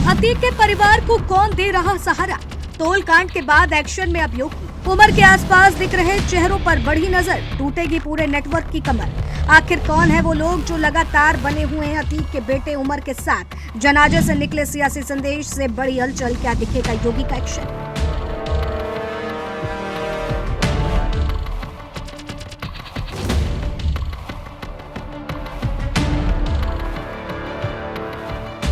अतीक के परिवार को कौन दे रहा सहारा? टोल कांड के बाद एक्शन में अभियोगी। उमर के आसपास दिख रहे चेहरों पर बढ़ी नजर, टूटेगी पूरे नेटवर्क की कमर। आखिर कौन है वो लोग जो लगातार बने हुए हैं अतीक के बेटे उमर के साथ? जनाजे से निकले सियासी संदेश से बड़ी हलचल, क्या दिखेगा योगी का एक्शन?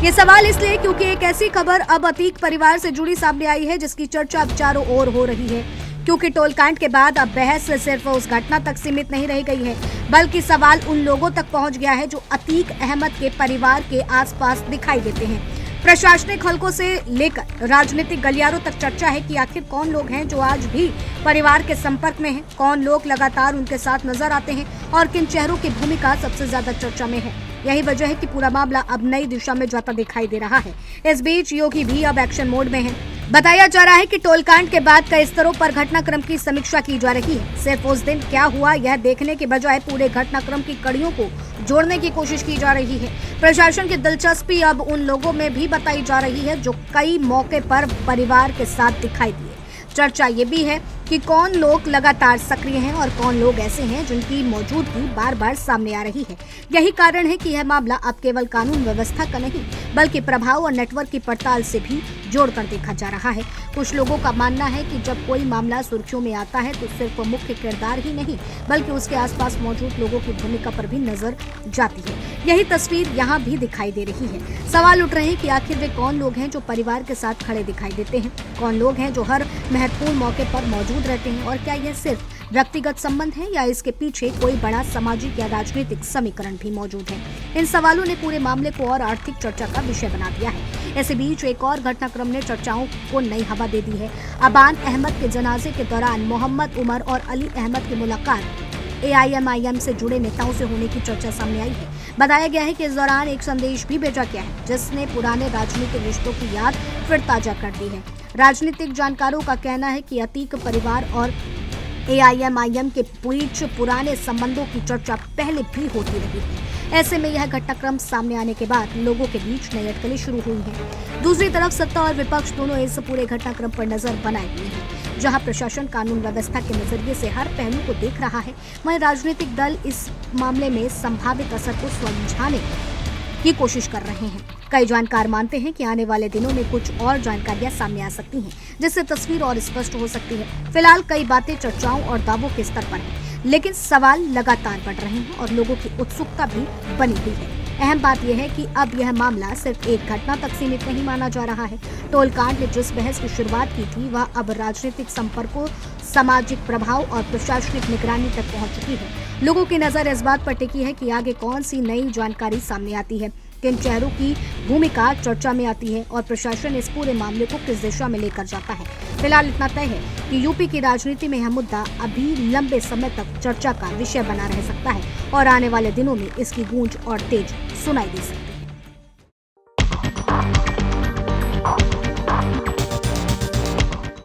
ये सवाल इसलिए क्योंकि एक ऐसी खबर अब अतीक परिवार से जुड़ी सामने आई है जिसकी चर्चा अब चारों ओर हो रही है। क्योंकि टोल कांड के बाद अब बहस सिर्फ उस घटना तक सीमित नहीं रह गई है, बल्कि सवाल उन लोगों तक पहुंच गया है जो अतीक अहमद के परिवार के आसपास दिखाई देते हैं। प्रशासनिक हलकों से लेकर राजनीतिक गलियारों तक चर्चा है कि आखिर कौन लोग हैं जो आज भी परिवार के संपर्क में हैं, कौन लोग लगातार उनके साथ नजर आते हैं और किन चेहरों की भूमिका सबसे ज्यादा चर्चा में है। यही वजह है कि पूरा मामला अब नई दिशा में जाता दिखाई दे रहा है। इस बीच योगी भी अब एक्शन मोड में है। बताया जा रहा है कि टोल कांड के बाद कई स्तरों पर घटनाक्रम की समीक्षा की जा रही है। सिर्फ उस दिन क्या हुआ यह देखने के बजाय पूरे घटनाक्रम की कड़ियों को जोड़ने की कोशिश की जा रही है। प्रशासन की दिलचस्पी अब उन लोगों में भी बताई जा रही है जो कई मौके पर परिवार के साथ दिखाई दिए। चर्चा ये भी है कि कौन लोग लगातार सक्रिय हैं और कौन लोग ऐसे हैं जिनकी मौजूदगी बार बार सामने आ रही है। यही कारण है कि यह मामला अब केवल कानून व्यवस्था का नहीं बल्कि प्रभाव और नेटवर्क की पड़ताल से भी जोड़कर देखा जा रहा है। कुछ लोगों का मानना है कि जब कोई मामला सुर्खियों में आता है तो सिर्फ मुख्य किरदार ही नहीं बल्कि उसके आसपास मौजूद लोगों की भूमिका पर भी नजर जाती है। यही तस्वीर यहाँ भी दिखाई दे रही है। सवाल उठ रहे हैं कि आखिर वे कौन लोग हैं जो परिवार के साथ खड़े दिखाई देते हैं, कौन लोग हैं जो हर महत्वपूर्ण मौके पर मौजूद रहते हैं और क्या यह सिर्फ व्यक्तिगत संबंध है या इसके पीछे कोई बड़ा सामाजिक या राजनीतिक समीकरण भी मौजूद है। इन सवालों ने पूरे मामले को और आर्थिक चर्चा का विषय बना दिया है। इसी बीच एक और घटनाक्रम ने चर्चाओं को नई हवा दे दी है। अबान अहमद के जनाजे के दौरान मोहम्मद उमर और अली अहमद की मुलाकात AIMIM से जुड़े नेताओं से होने की चर्चा सामने आई है। बताया गया है कि इस दौरान एक संदेश भी भेजा गया है जिसने पुराने राजनीतिक रिश्तों की याद फिर ताजा कर दी है। राजनीतिक जानकारों का कहना है कि अतीक परिवार और AIMIM के बीच पुराने संबंधों की चर्चा पहले भी होती रही है। ऐसे में यह घटनाक्रम सामने आने के बाद लोगों के बीच नई अटकलें शुरू हुई हैं। दूसरी तरफ सत्ता और विपक्ष दोनों इस पूरे घटनाक्रम पर नजर बनाए हुए हैं। जहां प्रशासन कानून व्यवस्था के नजरिए से हर पहलू को देख रहा है, वहीं राजनीतिक दल इस मामले में संभावित असर को सुलझाने की कोशिश कर रहे हैं। कई जानकार मानते हैं कि आने वाले दिनों में कुछ और जानकारियां सामने आ सकती हैं, जिससे तस्वीर और स्पष्ट हो सकती है। फिलहाल कई बातें चर्चाओं और दावों के स्तर पर हैं, लेकिन सवाल लगातार बढ़ रहे हैं और लोगों की उत्सुकता भी बनी हुई है। अहम बात यह है कि अब यह मामला सिर्फ एक घटना तक सीमित नहीं माना जा रहा है। टोल कांड ने जिस बहस की शुरुआत की थी वह अब राजनीतिक संपर्कों, सामाजिक प्रभाव और प्रशासनिक निगरानी तक पहुंच चुकी है। लोगों की नजर इस बात पर टिकी है कि आगे कौन सी नई जानकारी सामने आती है, किन चेहरों की भूमिका चर्चा में आती है और प्रशासन इस पूरे मामले को किस दिशा में लेकर जाता है। फिलहाल इतना तय है कि यूपी की राजनीति में यह मुद्दा अभी लंबे समय तक चर्चा का विषय बना रह सकता है और आने वाले दिनों में इसकी गूंज और तेज सुनाई दे सकती है।